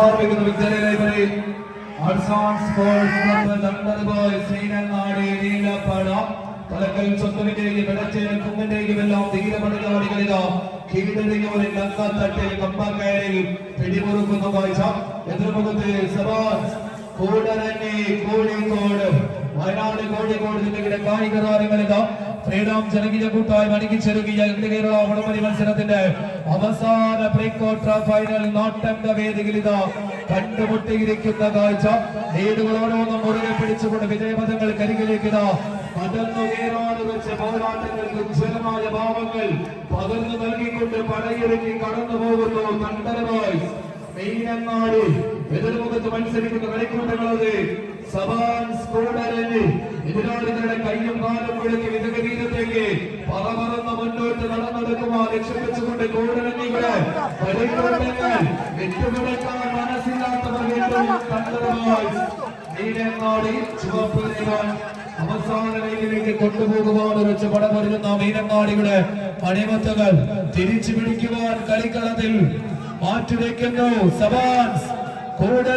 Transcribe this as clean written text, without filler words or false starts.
സമർപ്പിക്കുന്ന victory library arts and sports club thunder boys നീലങ്ങാടി നീലപ്പടം തലക്കൽ സ്വത്തുവിന്റെയും വെടച്ചേരി കുന്നിന്റെയും എല്ലാം ധീരപടകാളികളിലോ കീഴടങ്ങിയവരെ ലങ്കത്തട്ടിൽ കമ്പക്കയറിൽ പിടിമുറുക്കുന്ന കാഴ്ച. എതിർമുഖത്ത് സബാസ് കൂടരഞ്ഞി കോഴിക്കോട് വയനാട് കോഴിക്കോട് ജില്ലയുടെ കായിക താരങ്ങളിലോ ഫ്രീഡം ജനകീയ കൂട്ടായ്മ അണിയിച്ചൊരുക്കിയ കേരള വടംവലി മത്സരത്തിന്റെ അവസാന പ്രീ ക്വാർട്ടർ ഫൈനൽ നാട്ടന്റെ വേദികളിതാ കണ്ടുമുട്ടിയിരിക്കുന്ന കാഴ്ച. ലീഡുകൾ ഓരോന്നും മുറുകെ പിടിച്ചുകൊണ്ട് വിജയപഥങ്ങൾ കരികിലേക്കിതാ കടന്നുകയറാതെ വെച്ച് പോരാട്ടങ്ങൾക്ക് ഉജ്ജ്വലമായ ഭാവങ്ങൾ പകർന്നു നൽകിക്കൊണ്ട് പടയൊരുക്കി കടന്നു പോകുന്നു തണ്ടർ ബോയ്സ് മീനങ്ങാടി. എതിർമുഖത്ത് മത്സരിക്കുന്ന കളിക്കൂട്ടങ്ങളത് സബാൻസ് കൂടരഞ്ഞി. എതിരാളികളുടെ കയ്യും കാലും മുഴക്കി വിദഗ്ധീരത്തേക്ക് പറന്ന് മുന്നോട്ട് നടന്നെടുക്കുവാൻ ലക്ഷ്യം വെച്ചുകൊണ്ട് കൂടരഞ്ഞിയുടെ കളിക്കൂട്ടങ്ങൾ വിട്ടുകൊടുക്കാൻ മനസ്സിലാത്തവർ തണ്ടർ ബോയ്സ് മീനങ്ങാടി ചുവപ്പ് നേടാൻ അവസാന ലൈനിലേക്ക് കൊണ്ടുപോകുവാൻ വെച്ച് പടമരുന്ന മീനങ്ങാടിയുടെ അണിമത്തകൾ തിരിച്ചു പിടിക്കുവാൻ കളിക്കളത്തിൽ മാറ്റിവെക്കുന്നു സബാൻസ് കൂടെ